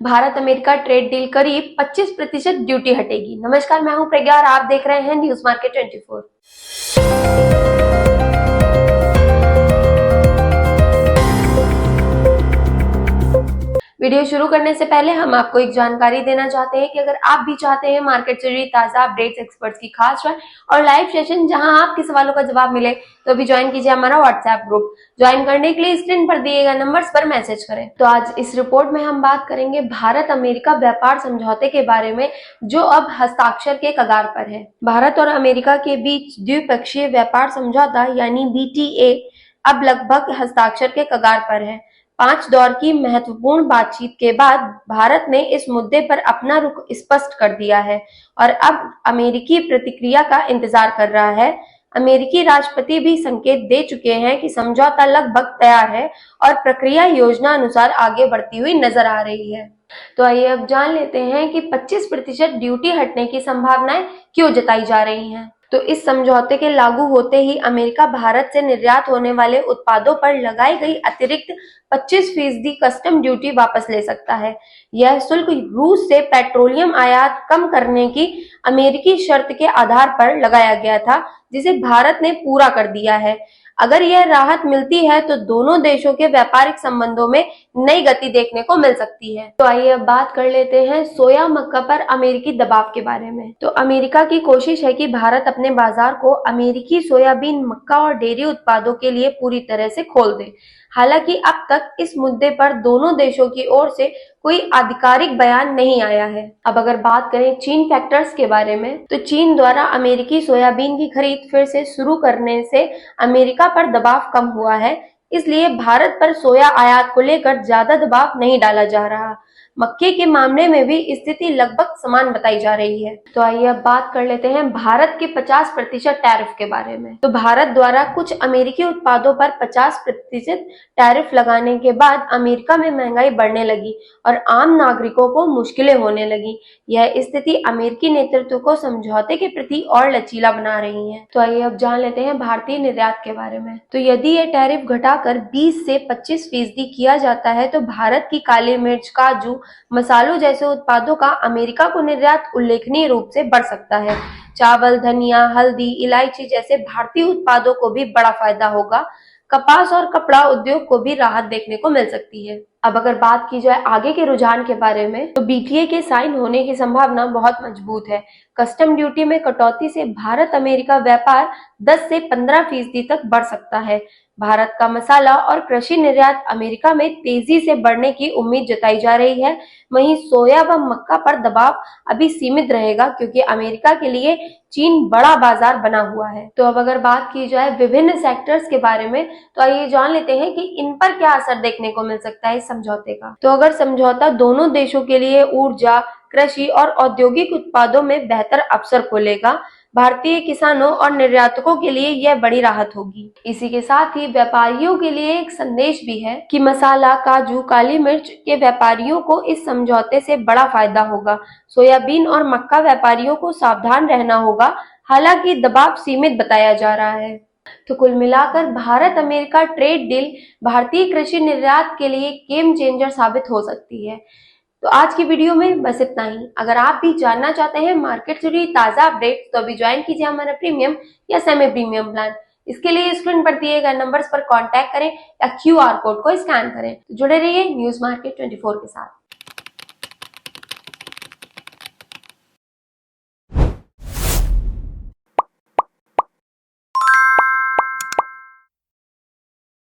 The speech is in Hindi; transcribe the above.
भारत अमेरिका ट्रेड डील करीब 25% ड्यूटी हटेगी। नमस्कार, मैं हूं प्रज्ञा और आप देख रहे हैं न्यूज मार्केट 24। वीडियो शुरू करने से पहले हम आपको एक जानकारी देना चाहते हैं कि अगर आप भी चाहते हैं मार्केट से जुड़ी ताजा अपडेट्स, एक्सपर्ट्स की खास राय और लाइव सेशन जहां आपके सवालों का जवाब मिले तो भी ज्वाइन कीजिए हमारा व्हाट्सएप ग्रुप। ज्वाइन करने के लिए स्क्रीन पर दिए गए नंबर्स पर मैसेज करें। तो आज इस रिपोर्ट में हम बात करेंगे भारत अमेरिका व्यापार समझौते के बारे में, जो अब हस्ताक्षर के कगार पर है। भारत और अमेरिका के बीच द्विपक्षीय व्यापार समझौता यानी BTA अब लगभग हस्ताक्षर के कगार पर है। 5 दौर की महत्वपूर्ण बातचीत के बाद भारत ने इस मुद्दे पर अपना रुख स्पष्ट कर दिया है और अब अमेरिकी प्रतिक्रिया का इंतजार कर रहा है। अमेरिकी राष्ट्रपति भी संकेत दे चुके हैं कि समझौता लगभग तैयार है और प्रक्रिया योजना अनुसार आगे बढ़ती हुई नजर आ रही है। तो आइए अब जान लेते हैं कि 25% ड्यूटी हटने की संभावनाएं क्यों जताई जा रही हैं। तो इस समझौते के लागू होते ही अमेरिका भारत से निर्यात होने वाले उत्पादों पर लगाई गई अतिरिक्त 25% कस्टम ड्यूटी वापस ले सकता है। यह शुल्क रूस से पेट्रोलियम आयात कम करने की अमेरिकी शर्त के आधार पर लगाया गया था, जिसे भारत ने पूरा कर दिया है। अगर यह राहत मिलती है तो दोनों देशों के व्यापारिक संबंधों में नई गति देखने को मिल सकती है। तो आइए अब बात कर लेते हैं सोया मक्का पर अमेरिकी दबाव के बारे में। तो अमेरिका की कोशिश है कि भारत अपने बाजार को अमेरिकी सोयाबीन, मक्का और डेयरी उत्पादों के लिए पूरी तरह से खोल दे। हालांकि अब तक इस मुद्दे पर दोनों देशों की ओर से कोई आधिकारिक बयान नहीं आया है। अब अगर बात करें चीन फैक्टर्स के बारे में, तो चीन द्वारा अमेरिकी सोयाबीन की खरीद फिर से शुरू करने से अमेरिका पर दबाव कम हुआ है, इसलिए भारत पर सोया आयात को लेकर ज्यादा दबाव नहीं डाला जा रहा। मक्के के मामले में भी स्थिति लगभग समान बताई जा रही है। तो आइए अब बात कर लेते हैं भारत के 50% टैरिफ के बारे में। तो भारत द्वारा कुछ अमेरिकी उत्पादों पर 50% टैरिफ लगाने के बाद अमेरिका में महंगाई बढ़ने लगी और आम नागरिकों को मुश्किलें होने लगी। यह स्थिति अमेरिकी नेतृत्व को समझौते के प्रति और लचीला बना रही है। तो आइए अब जान लेते हैं भारतीय निर्यात के बारे में। तो यदि यह टैरिफ घटाकर 20 से 25% किया जाता है तो भारत की काली मिर्च, काजू, मसालों जैसे उत्पादों का अमेरिका को निर्यात उल्लेखनीय रूप से बढ़ सकता है। चावल, धनिया, हल्दी, इलायची जैसे भारतीय उत्पादों को भी बड़ा फायदा होगा। कपास और कपड़ा उद्योग को भी राहत देखने को मिल सकती है। अब अगर बात की जाए आगे के रुझान के बारे में, तो BTA के साइन होने की संभावना बहुत मजबूत है। कस्टम ड्यूटी में कटौती से भारत अमेरिका व्यापार 10 से 15% तक बढ़ सकता है। भारत का मसाला और कृषि निर्यात अमेरिका में तेजी से बढ़ने की उम्मीद जताई जा रही है। वहीं सोया व मक्का पर दबाव अभी सीमित रहेगा क्योंकि अमेरिका के लिए चीन बड़ा बाजार बना हुआ है। तो अब अगर बात की जाए विभिन्न सेक्टर्स के बारे में, तो आइए जान लेते हैं कि इन पर क्या असर देखने को मिल सकता है इस समझौते का। तो अगर समझौता दोनों देशों के लिए ऊर्जा, कृषि और औद्योगिक उत्पादों में बेहतर अवसर खोलेगा, भारतीय किसानों और निर्यातकों के लिए यह बड़ी राहत होगी। इसी के साथ ही व्यापारियों के लिए एक संदेश भी है कि मसाला, काजू, काली मिर्च के व्यापारियों को इस समझौते से बड़ा फायदा होगा। सोयाबीन और मक्का व्यापारियों को सावधान रहना होगा, हालांकि दबाव सीमित बताया जा रहा है। तो कुल मिलाकर भारत अमेरिका ट्रेड डील भारतीय कृषि निर्यात के लिए गेम चेंजर साबित हो सकती है। तो आज की वीडियो में बस इतना ही। अगर आप भी जानना चाहते हैं मार्केट से जुड़ी ताजा अपडेट्स तो अभी ज्वाइन कीजिए हमारा प्रीमियम या सेमी प्रीमियम प्लान। इसके लिए स्क्रीन पर दिए गए नंबर्स पर कांटेक्ट करें या QR कोड को स्कैन करें। तो जुड़े रहिए न्यूज मार्केट 24 के साथ।